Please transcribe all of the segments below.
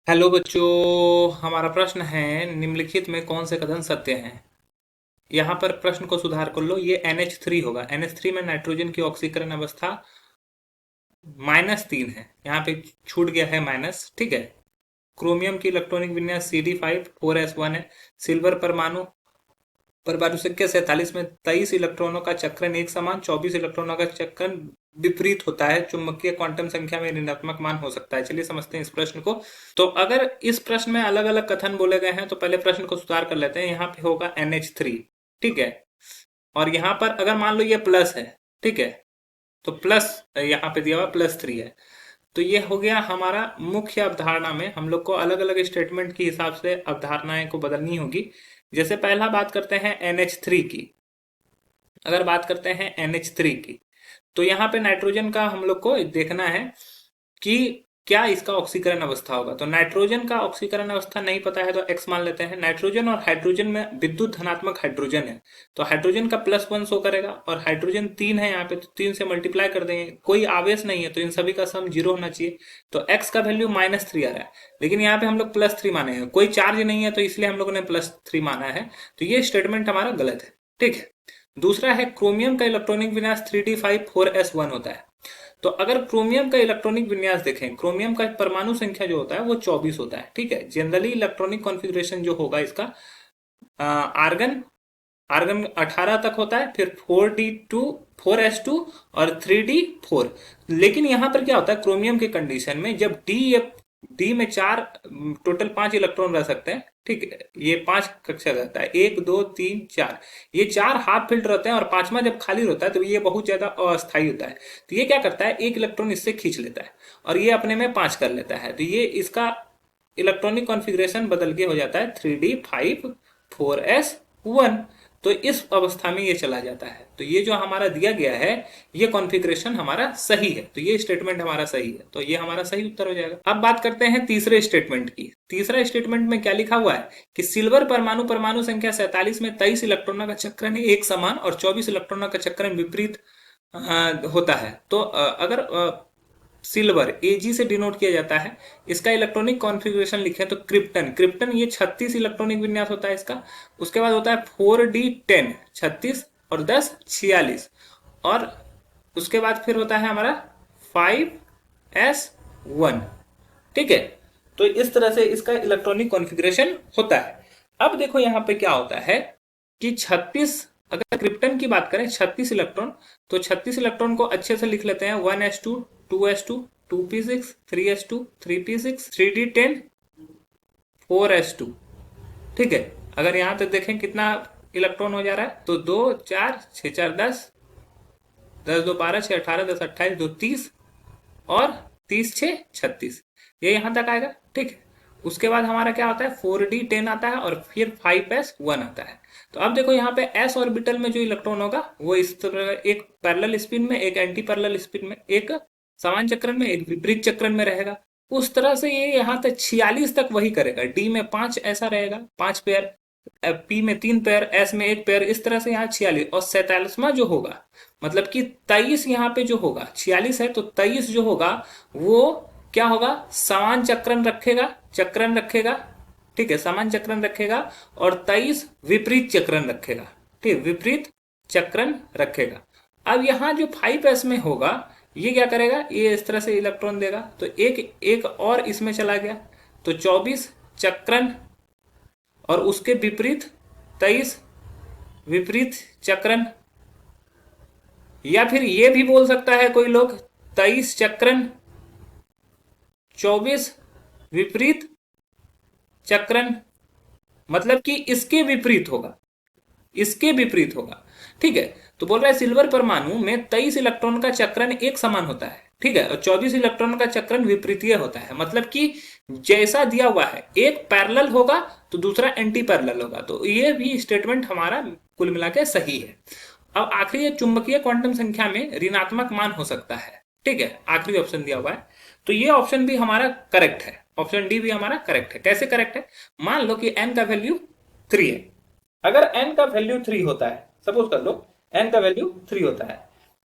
Hello बच्चों, हमारा प्रश्न है निम्नलिखित में कौन से कथन सत्य हैं। यहाँ पर प्रश्न को सुधार कर लो। ये NH3 होगा। NH3 में नाइट्रोजन की ऑक्सीकरण अवस्था -3 है। यहाँ पे छूट गया है माइनस, ठीक है। क्रोमियम की इलेक्ट्रॉनिक विन्यास CD5 4s1 है। सिल्वर परमाणु परमाणु संख्या 47 में 23 इलेक्ट्रॉनों का चक्रण एक समान, 24 इलेक्ट्रॉनों का चक्रण विपरीत होता है। चुंबकीय क्वांटम संख्या में ऋणात्मक मान हो सकता है। चलिए समझते हैं इस प्रश्न को। तो अगर इस प्रश्न में अलग अलग कथन बोले गए हैं तो पहले प्रश्न को सुधार कर लेते हैं। यहाँ पे होगा NH3, ठीक है। और यहाँ पर अगर मान लो ये प्लस है, ठीक है, तो प्लस यहाँ पे दिया हुआ +3 है। तो ये हो गया हमारा मुख्य अवधारणा में हम लोग को अलग अलग स्टेटमेंट के हिसाब से अवधारणाएं को बदलनी होगी। जैसे पहला बात करते हैं NH3 की। अगर बात करते हैं NH3 की, तो यहाँ पे नाइट्रोजन का हम लोग को देखना है कि क्या इसका ऑक्सीकरण अवस्था होगा। तो नाइट्रोजन का ऑक्सीकरण अवस्था नहीं पता है तो X मान लेते हैं। नाइट्रोजन और हाइड्रोजन में विद्युत धनात्मक हाइड्रोजन है, तो हाइड्रोजन का +1 शो करेगा। और हाइड्रोजन 3 है यहाँ पे, तो 3 से मल्टीप्लाई कर देंगे। कोई आवेश नहीं है तो इन सभी का सम 0 होना चाहिए। तो X का वैल्यू -3 आ रहा है, लेकिन यहाँ पे हम लोग +3 माने हैं। कोई चार्ज नहीं है तो इसलिए हम लोगों ने +3 माना है। तो ये स्टेटमेंट हमारा गलत है, ठीक है। दूसरा है क्रोमियम का इलेक्ट्रॉनिक विन्यास 3d5 4s1 होता है। तो अगर क्रोमियम का इलेक्ट्रॉनिक विन्यास देखें, क्रोमियम का परमाणु संख्या जो होता है वो 24 होता है, ठीक है। जनरली इलेक्ट्रॉनिक कॉन्फ़िगरेशन जो होगा इसका आर्गन आर्गन 18 तक होता है, फिर 4s2 और 3d4। लेकिन यहां पर क्या होता है क्रोमियम के कंडीशन में, जब डी में 4 टोटल 5 इलेक्ट्रॉन रह सकते हैं, ठीक है। ये 5 कक्षा रहता है, 1 2 3 4। ये 4 हाफ फिल्ड रहते हैं और पांचवा जब खाली रहता है तो ये बहुत ज्यादा अस्थायी होता है। तो ये क्या करता है, एक इलेक्ट्रॉन इससे खींच लेता है और ये अपने में 5 कर लेता है। तो ये इसका इलेक्ट्रॉनिक कॉन्फ़िगरेशन बदल के हो जाता है 3d5 4s1। तो इस अवस्था में ये चला जाता है। तो ये जो हमारा दिया गया है ये कॉन्फ़िगरेशन हमारा सही है, तो ये स्टेटमेंट हमारा सही है, तो ये हमारा सही उत्तर हो जाएगा। अब बात करते हैं तीसरे स्टेटमेंट की। तीसरा स्टेटमेंट में क्या लिखा हुआ है कि सिल्वर परमाणु परमाणु संख्या 47 में 23 इलेक्ट्रॉनों का चक्रण एक समान और 24 इलेक्ट्रॉनों का चक्रण विपरीत होता है। तो अगर सिल्वर Ag से डिनोट किया जाता है, इसका इलेक्ट्रॉनिक कॉन्फ़िगरेशन लिखें तो क्रिप्टन क्रिप्टन ये 36 इलेक्ट्रॉनिक विन्यास होता है इसका। उसके बाद होता है 4d10 36 और 10 46। और उसके बाद फिर होता है हमारा 5s1, ठीक है। तो इस तरह से इसका इलेक्ट्रॉनिक कॉन्फ़िगरेशन होता है। अब देखो यहाँ पे क्या होता है कि 36, अगर क्रिप्टन की बात करें 36 इलेक्ट्रॉन, तो 36 इलेक्ट्रॉन को अच्छे से लिख लेते हैं 1s2 2s2 2p6 3s2 3p6 3d10 4s2, ठीक है। अगर यहां तक देखें कितना इलेक्ट्रॉन हो जा रहा है, तो 2 4 6 4 10 10 2 12 6 18 10 28 2 30 और 30 6 36, ये यहां तक आएगा, ठीक है। उसके बाद हमारा क्या होता है 4d10 आता है और फिर 5s1 आता है। तो अब देखो यहाँ पे s ऑर्बिटल में जो इलेक्ट्रॉन होगा वो इस तरह एक पैरेलल स्पिन में, एक एंटी पैरेलल स्पिन में, एक समान चक्रण में, एक विपरीत चक्रण में रहेगा। उस तरह से ये यहाँ तक 46 तक वही करेगा। डी में 5 ऐसा रहेगा, 5 पेयर, पी में 3 पेयर, एस में 1 पेयर, इस तरह से यहाँ 46। और 47वां जो होगा, मतलब कि 23 यहाँ पे जो होगा, 46 है तो 23 जो होगा वो क्या होगा, समान चक्रण रखेगा, ठीक है, समान चक्रण रखेगा। और 23 विपरीत चक्रण रखेगा, ठीक, विपरीत चक्रण रखेगा। अब यहाँ जो 5s में होगा ये क्या करेगा, ये इस तरह से इलेक्ट्रॉन देगा, तो एक और इसमें चला गया, तो 24 चक्रण और उसके विपरीत 23 विपरीत चक्रण। या फिर ये भी बोल सकता है कोई लोग 23 चक्रण 24 विपरीत चक्रण, मतलब कि इसके विपरीत होगा, इसके विपरीत होगा, ठीक है। तो बोल रहा है सिल्वर परमाणु में 23 इलेक्ट्रॉन का चक्रण एक समान होता है, ठीक है, और 24 इलेक्ट्रॉन का चक्रण विपरीतीय होता है। मतलब कि जैसा दिया हुआ है एक पैरेलल होगा तो दूसरा एंटी पैरेलल होगा। तो ये भी स्टेटमेंट हमारा कुल मिला के सही है। अब आखिरी चुंबकीय क्वांटम संख्या में ऋणात्मक मान हो सकता है, ठीक है, आखिरी ऑप्शन दिया हुआ है। तो ये ऑप्शन भी हमारा करेक्ट है, ऑप्शन डी भी हमारा करेक्ट है। कैसे करेक्ट है, मान लो कि n का वैल्यू 3 है। अगर n का वैल्यू 3 होता है, सपोज कर लो n का वैल्यू 3 होता है,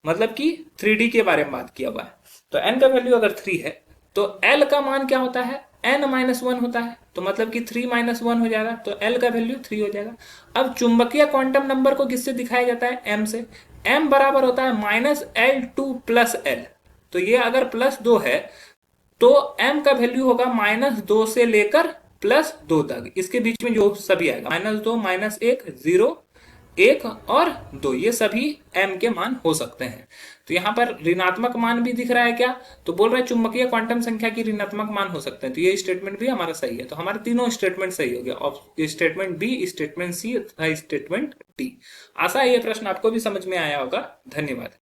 मतलब कि 3D के बारे में बात किया हुआ है, तो n का वैल्यू अगर 3 है तो l का मान क्या होता है, n-1 होता है, तो मतलब कि 3-1 हो जाएगा, तो l का वैल्यू 3 हो जाएगा। अब चुंबकीय क्वांटम नंबर को किससे दिखाया जाता है? m से। m बराबर होता है -L2 प्लस l। तो ये अगर +2 है तो m का वैल्यू होगा -2 से लेकर +2 तक, इसके बीच में जो सभी आएगा, -2, -1, 0, 1 और 2, ये सभी m के मान हो सकते हैं। तो यहाँ पर ऋणात्मक मान भी दिख रहा है क्या? तो बोल रहा है चुंबकीय क्वांटम संख्या की ऋणात्मक मान हो सकते हैं, तो ये स्टेटमेंट भी हमारा सही है। तो हमारे तीनों स्टेटमेंट सही हो गया, स्टेटमेंट बी, स्टेटमेंट सी तथा स्टेटमेंट डी। आशा है ये प्रश्न आपको भी समझ में आया होगा। धन्यवाद।